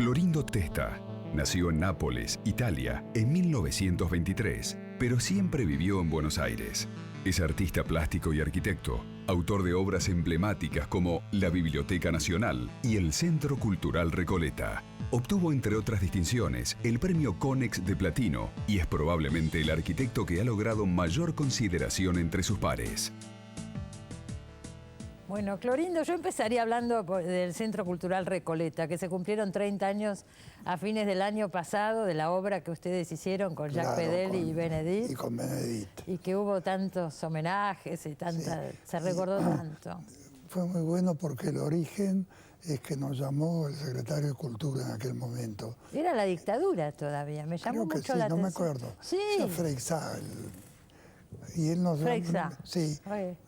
Clorindo Testa nació en Nápoles, Italia, en 1923, pero siempre vivió en Buenos Aires. Es artista plástico y arquitecto, autor de obras emblemáticas como la Biblioteca Nacional y el Centro Cultural Recoleta. Obtuvo, entre otras distinciones, el premio Conex de Platino y es probablemente el arquitecto que ha logrado mayor consideración entre sus pares. Bueno, Clorindo, yo empezaría hablando del Centro Cultural Recoleta, que se cumplieron 30 años a fines del año pasado de la obra que ustedes hicieron con Jacques Pedel y Benedit. Y con Benedit. Y que hubo tantos homenajes y tanta, sí, se recordó tanto. Fue muy bueno porque el origen es que nos llamó el secretario de Cultura en aquel momento. Era la dictadura todavía, me llamó mucho la atención. No me acuerdo. Sí. Era Freixá. Y él nos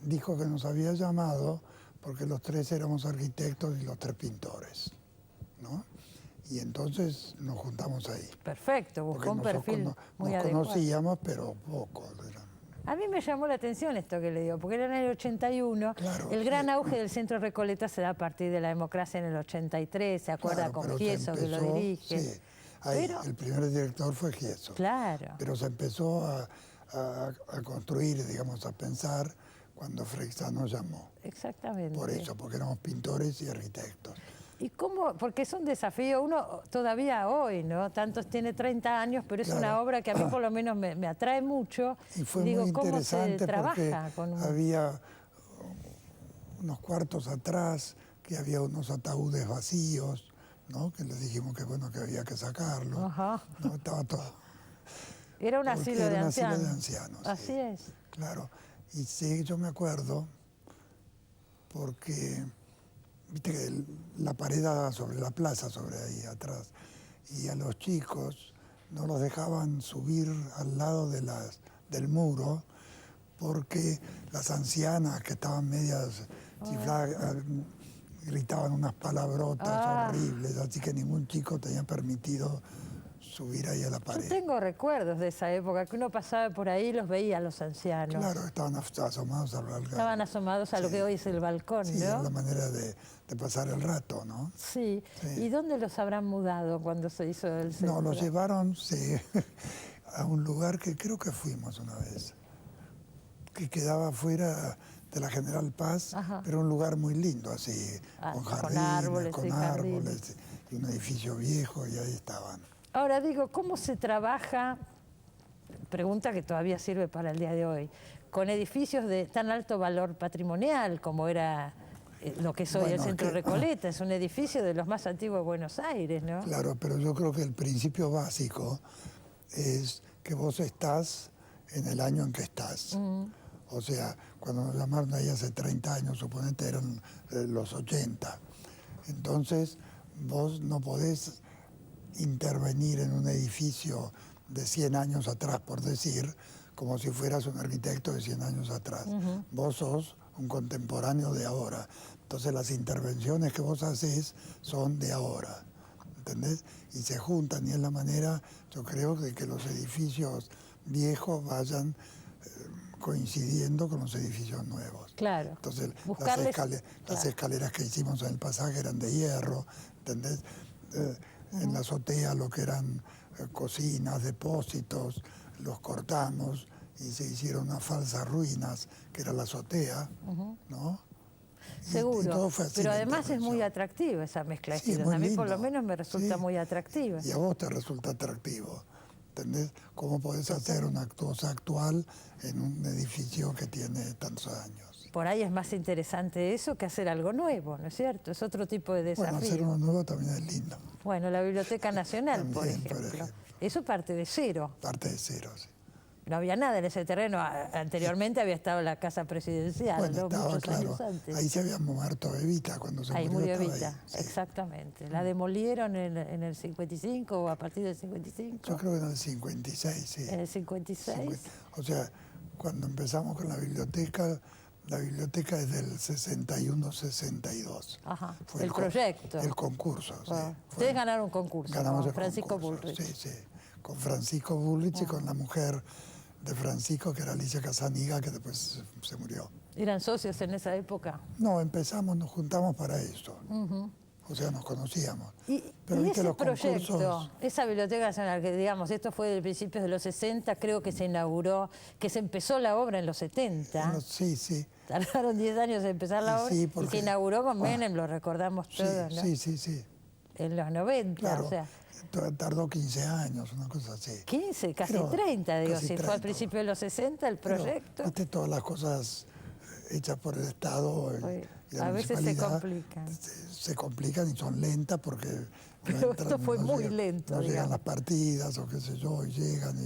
dijo que nos había llamado porque los tres éramos arquitectos y los tres pintores, ¿no? Y entonces nos juntamos ahí. Perfecto, buscó un perfil muy adecuado. Nos conocíamos, pero poco. A mí me llamó la atención esto que le digo, porque era en el 81, claro, el gran auge del Centro Recoleta se da a partir de la democracia en el 83, ¿se acuerda? Claro, con Gieso, que lo dirige. Sí, ahí, el primer director fue Gieso. Claro. Pero se empezó a construir, digamos, a pensar cuando Freixá nos llamó. Exactamente. Por eso, porque éramos pintores y arquitectos. ¿Y cómo? Porque es un desafío, uno todavía hoy, ¿no? Tantos tiene 30 años, pero es una obra que a mí por lo menos me atrae mucho. Y fue muy interesante porque había unos cuartos atrás, que había unos ataúdes vacíos, ¿no? Que les dijimos que bueno, que había que sacarlos. Ajá. ¿No? Estaba todo. Era un asilo de ancianos. Era un asilo de ancianos. Así es. Claro. Y sí, yo me acuerdo, porque viste que la pared daba sobre la plaza, sobre ahí atrás, y a los chicos no los dejaban subir al lado del muro, porque las ancianas que estaban medias chifladas gritaban unas palabrotas horribles, así que ningún chico tenía permitido subir ahí a la pared. Yo tengo recuerdos de esa época, que uno pasaba por ahí y los veía a los ancianos. Claro, estaban asomados al balcón. Estaban asomados a lo que hoy es el balcón, sí, ¿no? Sí, es la manera de pasar el rato, ¿no? Sí. ¿Y dónde los habrán mudado cuando se hizo el centro? No, los llevaron a un lugar que creo que fuimos una vez, que quedaba fuera de la General Paz, pero un lugar muy lindo, así, con jardines, con árboles, y un edificio viejo, y ahí estaban. Ahora digo, ¿cómo se trabaja, pregunta que todavía sirve para el día de hoy, con edificios de tan alto valor patrimonial como era lo que es hoy el Centro Recoleta? Es un edificio de los más antiguos de Buenos Aires, ¿no? Claro, pero yo creo que el principio básico es que vos estás en el año en que estás. O sea, cuando nos llamaron ahí hace 30 años, suponete eran los 80. Entonces, vos no podés intervenir en un edificio de 100 años atrás, por decir, como si fueras un arquitecto de 100 años atrás. Vos sos un contemporáneo de ahora. Entonces las intervenciones que vos haces son de ahora, ¿entendés? Y se juntan, y es la manera, yo creo, de que los edificios viejos vayan coincidiendo con los edificios nuevos. Claro. Entonces las escaleras que hicimos en el pasaje eran de hierro, ¿entendés? En la azotea lo que eran cocinas, depósitos, los cortamos y se hicieron unas falsas ruinas, que era la azotea, ¿no? Seguro, y todo fue así, pero además es muy atrativa esa mezcla de estilos. A mí por lo menos me resulta muy atractiva. Y a vos te resulta atractivo, ¿entendés? ¿Cómo podés hacer una cosa actual en un edificio que tiene tantos años? Por ahí es más interesante eso que hacer algo nuevo, ¿no es cierto? Es otro tipo de desafío. Bueno, hacer uno nuevo también es lindo. Bueno, la Biblioteca Nacional, también, por ejemplo. Eso parte de cero. Parte de cero, sí. No había nada en ese terreno. Anteriormente había estado la Casa Presidencial, bueno, ¿no? Estaba, muchos años antes. Ahí se había muerto Evita cuando se ahí murió. Ahí murió Evita, exactamente. ¿La demolieron en el 55 o a partir del 55? Yo creo que en el 56, sí. ¿En el 56? O sea, cuando empezamos con la biblioteca es del 61-62. Ajá, fue el proyecto. El concurso, sí. Ustedes ganaron un concurso, ganamos con Francisco Bullrich. Sí, sí, con Francisco Bullrich y con la mujer de Francisco, que era Alicia Casaniga, que después se murió. ¿Eran socios en esa época? No, nos juntamos para eso. o sea, nos conocíamos. Pero viste, ese los proyecto, concursos, esa Biblioteca Nacional, que digamos, esto fue de principios de los 60, creo que se inauguró, que se empezó la obra en los 70. sí, sí. Tardaron 10 años en empezar la obra, Sí, y porque- se inauguró con Menem, lo recordamos Sí, todos, ¿no? sí. En los 90, Claro, o sea, tardó 15 años, una cosa así. 15, casi Pero 30, digo, casi si fue 30. al principio de los 60 el Pero, proyecto. viste, todas las cosas hechas por el Estado y la A veces se municipalidad complican. se complican y son lentas porque Pero esto fue muy lento, no llegan digamos. las partidas o qué sé yo, y llegan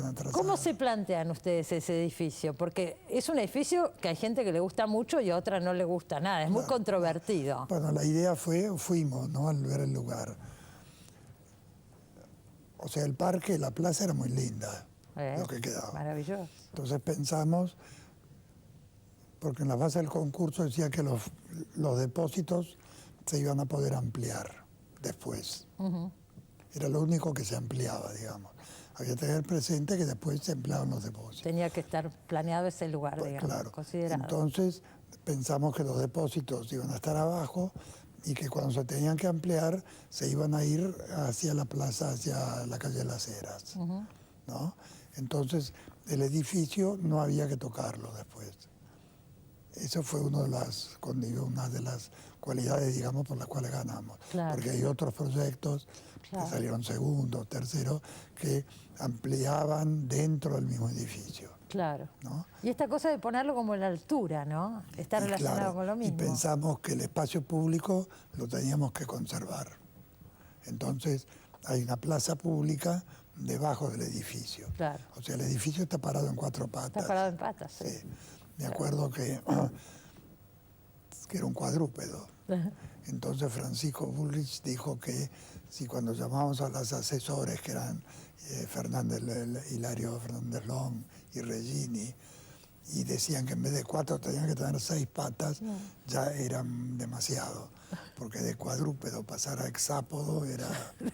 atrasadas. ¿Cómo se plantean ustedes ese edificio? Porque es un edificio que hay gente que le gusta mucho y a otra no le gusta nada, es muy controvertido. Bueno, la idea fuimos, ¿no?, al ver el lugar. O sea, el parque, la plaza era muy linda, lo que quedaba. Maravilloso. Entonces pensamos, porque en la base del concurso decía que los depósitos se iban a poder ampliar después. Era lo único que se ampliaba, digamos. Había que tener presente que después se empleaban los depósitos. Tenía que estar planeado ese lugar, Pues, digamos, claro. considerado. Entonces pensamos que los depósitos iban a estar abajo y que cuando se tenían que ampliar se iban a ir hacia la plaza, hacia la calle de las Heras, ¿no? Entonces el edificio no había que tocarlo después. Eso fue una de las cualidades, digamos, por las cuales ganamos. Claro. Porque hay otros proyectos Claro. que salieron segundos, terceros, que ampliaban dentro del mismo edificio. Claro. ¿No? Y esta cosa de ponerlo como en la altura, ¿no? Está Y relacionado claro, con lo mismo. Y pensamos que el espacio público lo teníamos que conservar. Entonces hay una plaza pública debajo del edificio. Claro. O sea, el edificio está parado en 4 patas. Está parado en patas, sí. Sí. Me acuerdo que era un cuadrúpedo. Entonces Francisco Bullrich dijo que si cuando llamamos a los asesores, que eran Hilario Fernández Long y Regini, y decían que en vez de 4 tenían que tener 6 patas, ya eran demasiado, porque de cuadrúpedo pasar a hexápodo era,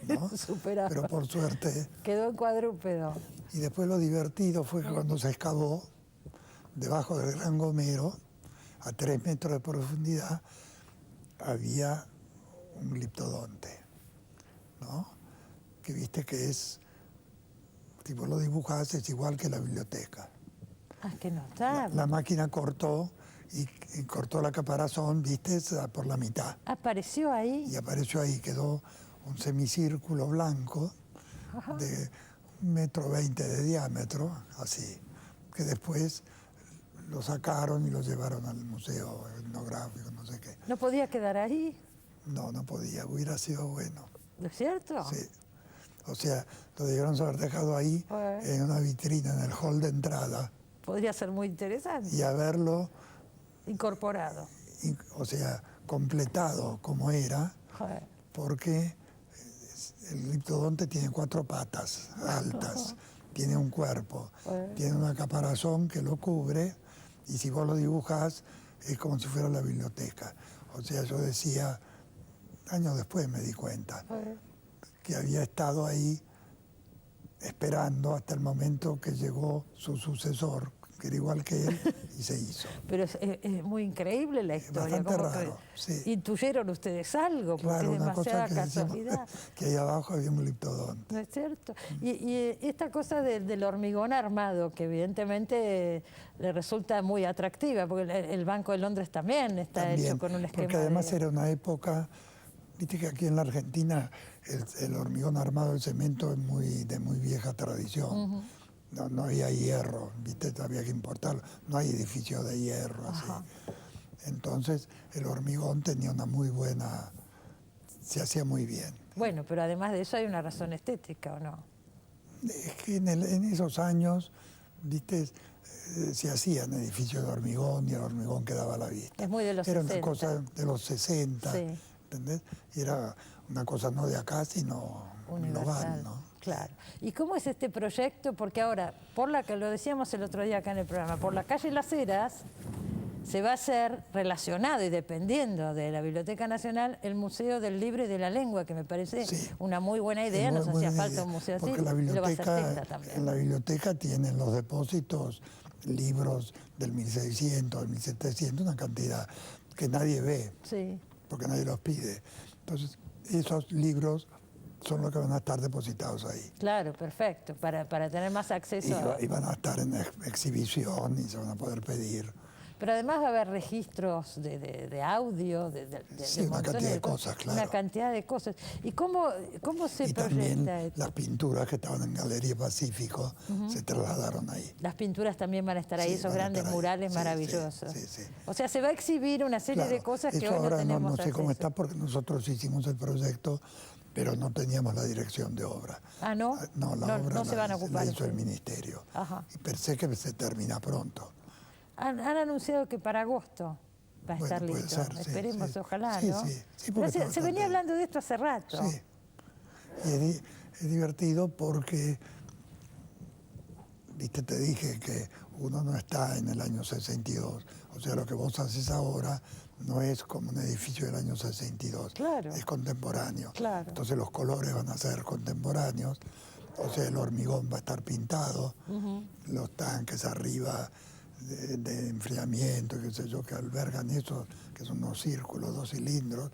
¿no? Superado. Pero por suerte. Quedó en cuadrúpedo. Y después lo divertido fue que cuando se excavó, debajo del Gran Gomero, a 3 metros de profundidad, había un gliptodonte, ¿no? Que viste que es, tipo lo dibujás, es igual que la biblioteca. Ah, qué notable. La máquina cortó y cortó la caparazón, viste, por la mitad. Apareció ahí. Y apareció ahí, quedó un semicírculo blanco de 1,20 metros de diámetro, así, que después lo sacaron y lo llevaron al museo etnográfico, no sé qué. ¿No podía quedar ahí? No, no podía, hubiera sido bueno. ¿No es cierto? Sí. O sea, lo debieron haber dejado ahí en una vitrina, en el hall de entrada, Podría ser muy interesante. y haberlo, Incorporado. o sea, completado como era, Joder. porque el gliptodonte tiene 4 patas altas, tiene un cuerpo, tiene una caparazón que lo cubre, y si vos lo dibujás es como si fuera la biblioteca. O sea, yo decía, años después me di cuenta, que había estado ahí esperando hasta el momento que llegó su sucesor, que era igual que él, y se hizo. Pero es muy increíble la historia. bastante como raro, que sí. ¿Intuyeron ustedes algo? Porque Claro, es una cosa demasiada que decíamos, casualidad. que ahí abajo había un gliptodonte. ¿No es cierto? Y esta cosa del hormigón armado, que evidentemente le resulta muy atractiva, porque el Banco de Londres también está También, hecho con un esquema porque además de... era una época, viste que aquí en la Argentina el hormigón armado, el cemento es de muy vieja tradición. No había hierro, viste, había que importarlo. No hay edificios de hierro así. Entonces el hormigón tenía una muy buena, se hacía muy bien. Bueno, pero además de eso hay una razón estética, ¿o no? Es que en esos años, viste, se hacían edificios de hormigón y el hormigón quedaba a la vista. Es muy de los Era 60. una cosa de los 60, Sí. ¿entendés? Y era una cosa no de acá, sino Universal, global, ¿no? claro. ¿Y cómo es este proyecto? Porque ahora, por la que lo decíamos el otro día acá en el programa, por la calle Las Heras se va a hacer relacionado y dependiendo de la Biblioteca Nacional el Museo del Libro y de la Lengua, que me parece una muy buena idea, Es muy nos hacía buena falta idea, un museo así, porque la y lo va a hacer biblioteca, Tecla también. en la biblioteca tienen los depósitos, libros del 1600, del 1700, una cantidad que nadie ve, Sí. porque nadie los pide. Entonces, esos libros son los que van a estar depositados ahí. Claro, perfecto, para tener más acceso. Y van a estar en exhibición y se van a poder pedir. Pero además va a haber registros de audio, Sí, de una montones cantidad de cosas, claro. Una cantidad de cosas. ¿Y cómo se Y proyecta también esto? las pinturas que estaban en Galería Pacífico se trasladaron ahí. Las pinturas también van a estar ahí, Sí, esos van a grandes estar ahí. murales Sí, maravillosos. sí. O sea, se va a exhibir una serie de Claro, cosas que eso hoy no ahora tenemos no sé cómo acceso. está porque nosotros hicimos el proyecto, pero no teníamos la dirección de obra. Ah, ¿no? No, la obra no se van a ocupar la hizo el ustedes. ministerio. Ajá. Y pensé que se termina pronto. Han anunciado que para agosto va a Bueno, estar puede listo. ser, sí, Esperemos, sí. ojalá, Sí, ¿no? sí, sí, Pero porque se está venía bastante- hablando de esto hace rato. Sí. Y es divertido porque, viste, te dije que uno no está en el año 62. O sea, lo que vos haces ahora no es como un edificio del año 62. Claro. Es contemporáneo. Claro. Entonces los colores van a ser contemporáneos. O sea, el hormigón va a estar pintado. Los tanques arriba de enfriamiento, qué sé yo, que albergan eso, que son unos círculos, 2 cilindros,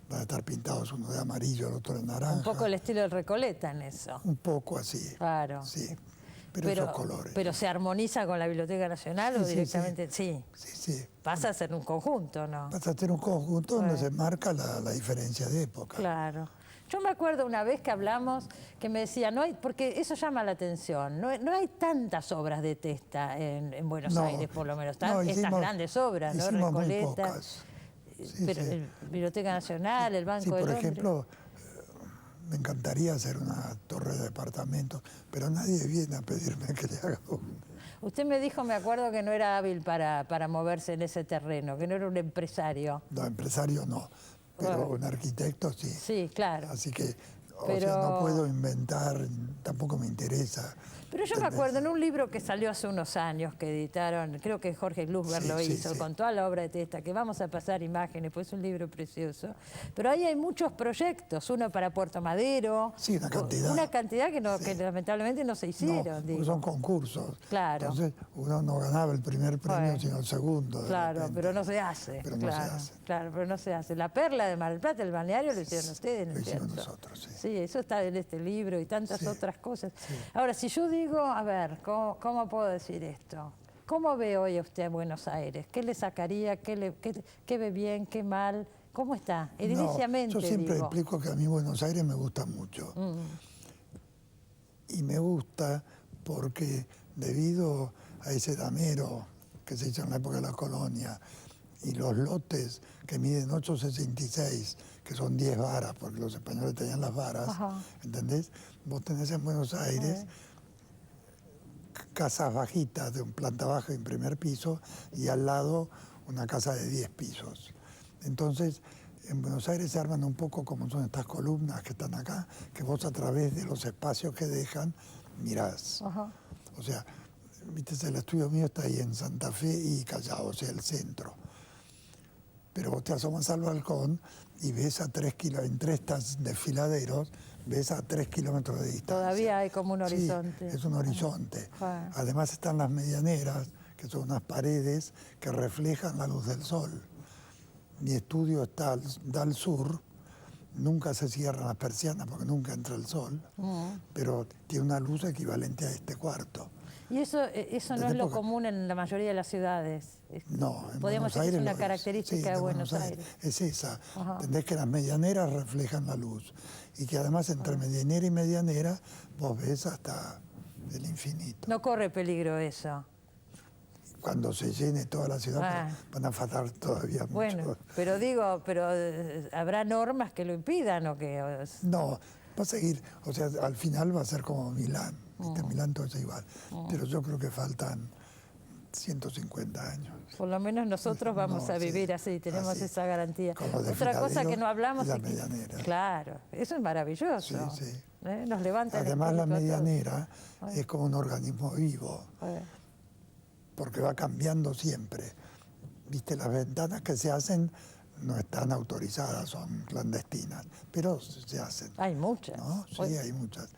van a estar pintados uno de amarillo, el otro de naranja. Un poco el estilo de Recoleta en eso. Un poco así. Claro. Sí. Pero esos colores. Pero se armoniza con la Biblioteca Nacional o Sí, directamente. Sí. Sí. Pasa a ser un conjunto, ¿no? Vas a tener un conjunto donde se marca la diferencia de época. Claro. Yo me acuerdo una vez que hablamos que me decía, no hay, porque eso llama la atención, no hay tantas obras de Testa en Buenos No, Aires, por lo menos. no, Estas hicimos- grandes obras, ¿no? hicimos muy Recoleta, pocas. Sí, pero sí. Biblioteca Nacional, el Banco Sí, de por Londres. ejemplo, me encantaría hacer una torre de departamentos, pero nadie viene a pedirme que le haga una. Usted me dijo, me acuerdo, que no era hábil para moverse en ese terreno, que no era un empresario. No, empresario no, pero Bueno. un arquitecto sí. Sí, claro. Así que, Pero- no puedo inventar, tampoco me interesa. Pero yo me acuerdo en un libro que salió hace unos años, que editaron, creo que Jorge Glusberg Sí, lo sí, hizo, sí. con toda la obra de Testa, que vamos a pasar imágenes, pues es un libro precioso. Pero ahí hay muchos proyectos, uno para Puerto Madero. Sí, una cantidad. Una cantidad que lamentablemente no se No, hicieron, porque digo. son concursos. Claro. Entonces, uno no ganaba el primer premio, Bueno. sino el segundo. de Claro, repente. pero no se hace. Pero no se claro, hace. Claro, pero no se hace. La Perla de Mar del Plata, el balneario, lo hicieron ustedes, ¿no Lo es hicimos cierto? nosotros, sí. Sí, eso está en este libro y tantas Sí, otras cosas. Ahora, si yo digo, a ver, ¿cómo puedo decir esto? ¿Cómo ve hoy usted a Buenos Aires? ¿Qué le sacaría? ¿Qué ve bien? ¿Qué mal? ¿Cómo está? Ediliciamente, yo siempre digo. explico que a mí Buenos Aires me gusta mucho. Y me gusta porque debido a ese damero que se hizo en la época de la colonia y los lotes que miden 8,66, que son 10 varas, porque los españoles tenían las varas, Ajá. ¿entendés? Vos tenés en Buenos Aires casas bajitas de un planta baja en primer piso y al lado una casa de 10 pisos. Entonces, en Buenos Aires se arman un poco como son estas columnas que están acá, que vos a través de los espacios que dejan mirás. Ajá. O sea, viste, el estudio mío está ahí en Santa Fe y Callao, o sea, el centro. Pero vos te asomas al balcón y ves a 3 kilómetros, entre estas desfiladeros, ves a 3 kilómetros de distancia. Todavía hay como un Sí, horizonte. es un horizonte. Ajá. Además están las medianeras, que son unas paredes que reflejan la luz del sol. Mi estudio da al sur, nunca se cierran las persianas porque nunca entra el sol, pero tiene una luz equivalente a este cuarto. Y eso no es lo Porque- común en la mayoría de las ciudades. No, en Podríamos Buenos decir que es Aires una lo es. característica Sí, de Buenos Aires. Es esa. Ajá. Entendés que las medianeras reflejan la luz y que además entre medianera y medianera vos ves hasta el infinito. No corre peligro eso. Cuando se llene toda la ciudad Ah. van a faltar todavía mucho. Bueno, pero digo, habrá normas que lo impidan o que... No, va a seguir, o sea, al final va a ser como Milán, ¿viste? Milán todo es igual. Pero yo creo que faltan 150 años. Por lo menos nosotros vamos No, a sí, vivir así, tenemos así, esa garantía. con los Otra cosa que desfiladeros no hablamos y las es que- medianeras. Claro, eso es maravilloso. Sí, sí. Nos levanta el Además la espíritu a todos. medianera es como un organismo vivo, porque va cambiando siempre. Viste, las ventanas que se hacen no están autorizadas, son clandestinas, pero se hacen. Hay muchas. ¿No? Sí, hay muchas.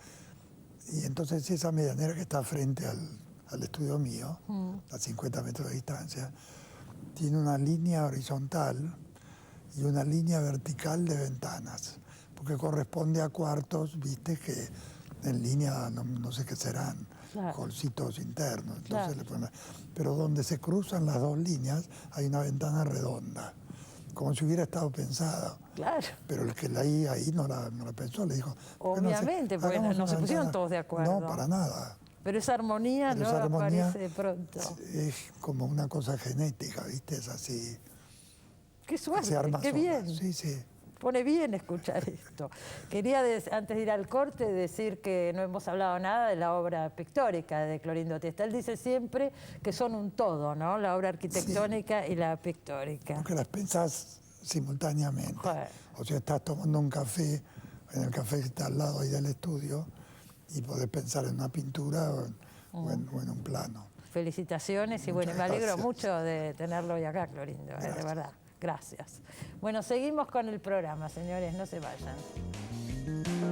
Y entonces esa medianera que está frente al estudio mío, a 50 metros de distancia, tiene una línea horizontal y una línea vertical de ventanas, porque corresponde a cuartos, viste, que en línea no sé qué serán, claro, holcitos internos, claro, entonces le ponen, pero donde se cruzan las dos líneas hay una ventana redonda, como si hubiera estado pensada. claro. Pero el que ahí no la pensó, le dijo... Obviamente, porque hagamos no una se pusieron ventana. todos de acuerdo. No, para nada. Pero esa armonía Pero no esa armonía aparece de pronto. es como una cosa genética, ¿viste? Es así. Qué Se suerte, arma qué sola. bien. Sí, sí. Pone bien escuchar esto. Quería, antes de ir al corte, decir que no hemos hablado nada de la obra pictórica de Clorindo Testa. Él dice siempre que son un todo, ¿no? La obra arquitectónica y la pictórica. Porque las pensás simultáneamente. Joder. O sea, estás tomando un café, en el café que está al lado ahí del estudio, y podés pensar en una pintura o en un plano. Felicitaciones y bueno, Muchas me alegro gracias. mucho de tenerlo hoy acá, Clorindo, de verdad. Gracias. Bueno, seguimos con el programa, señores, no se vayan.